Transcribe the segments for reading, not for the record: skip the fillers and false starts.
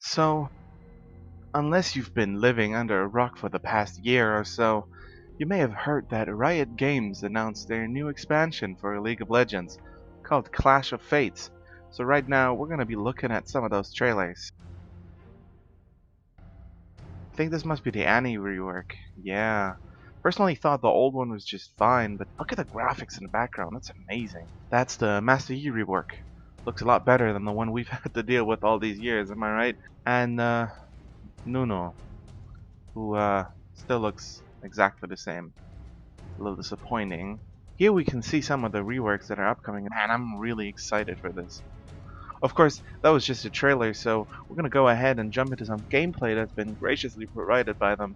So, unless you've been living under a rock for the past year or so, you may have heard that Riot Games announced their new expansion for League of Legends, called Clash of Fates. So right now, we're gonna be looking at some of those trailers. I think this must be the Annie rework. Yeah. Personally thought the old one was just fine, but look at the graphics in the background, that's amazing. That's the Master Yi rework. Looks a lot better than the one we've had to deal with all these years, am I right? And Nuno, who still looks exactly the same. A little disappointing. Here we can see some of the reworks that are upcoming, and I'm really excited for this. Of course, that was just a trailer, so we're gonna go ahead and jump into some gameplay that's been graciously provided by them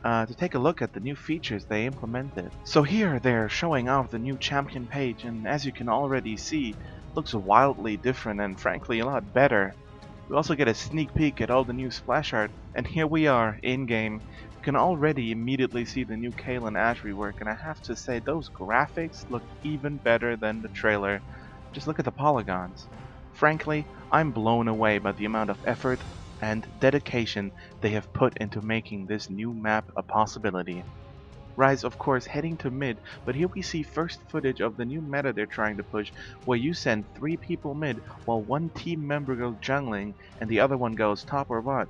to take a look at the new features they implemented. So here they're showing off the new champion page, and as you can already see, looks wildly different and frankly a lot better. We also get a sneak peek at all the new splash art, and here we are, in-game. You can already immediately see the new Kale and Ash rework, and I have to say those graphics look even better than the trailer. Just look at the polygons. Frankly, I'm blown away by the amount of effort and dedication they have put into making this new map a possibility. Rise, of course, heading to mid, but here we see first footage of the new meta they're trying to push, where you send 3 people mid while one team member goes jungling and the other one goes top or bot.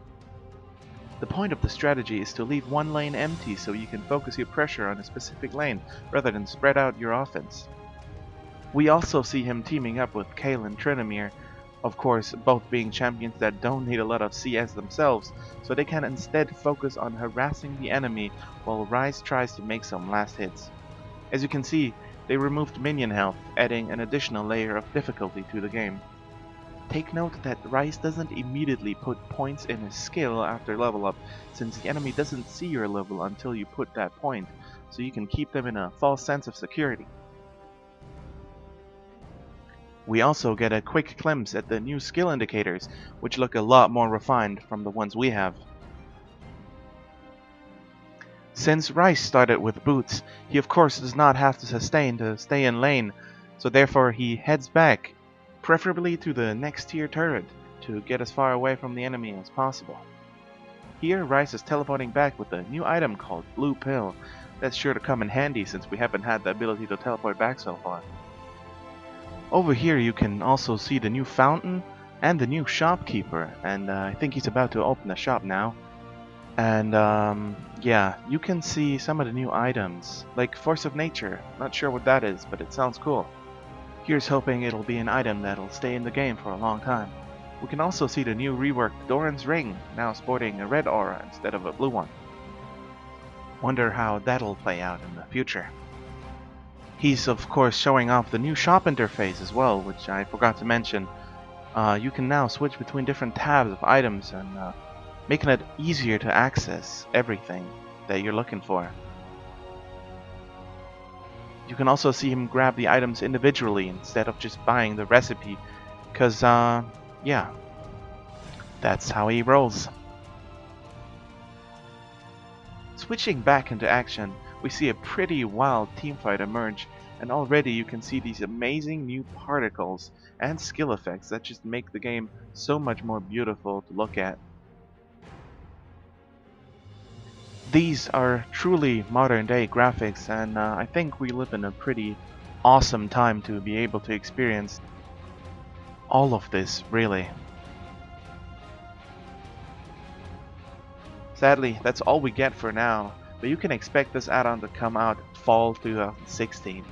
The point of the strategy is to leave one lane empty so you can focus your pressure on a specific lane rather than spread out your offense. We also see him teaming up with Kayle and Trinomir, of course both being champions that don't need a lot of CS themselves, so they can instead focus on harassing the enemy while Ryze tries to make some last hits. As you can see, they removed minion health, adding an additional layer of difficulty to the game. Take note that Ryze doesn't immediately put points in his skill after level up, since the enemy doesn't see your level until you put that point, so you can keep them in a false sense of security. We also get a quick glimpse at the new skill indicators, which look a lot more refined from the ones we have. Since Rice started with boots, he of course does not have to sustain to stay in lane, so therefore he heads back, preferably to the next tier turret, to get as far away from the enemy as possible. Here Rice is teleporting back with a new item called Blue Pill. That's sure to come in handy since we haven't had the ability to teleport back so far. Over here you can also see the new fountain and the new shopkeeper, and I think he's about to open the shop now. And yeah, you can see some of the new items, like Force of Nature. Not sure what that is, but it sounds cool. Here's hoping it'll be an item that'll stay in the game for a long time. We can also see the new reworked Doran's Ring, now sporting a red aura instead of a blue one. Wonder how that'll play out in the future. He's of course showing off the new shop interface as well, which I forgot to mention. You can now switch between different tabs of items and making it easier to access everything that you're looking for. You can also see him grab the items individually instead of just buying the recipe, because yeah, that's how he rolls. Switching back into action, we see a pretty wild teamfight emerge, and already you can see these amazing new particles and skill effects that just make the game so much more beautiful to look at. These are truly modern day graphics, and I think we live in a pretty awesome time to be able to experience all of this, really. Sadly, that's all we get for now, but you can expect this add-on to come out fall 2016.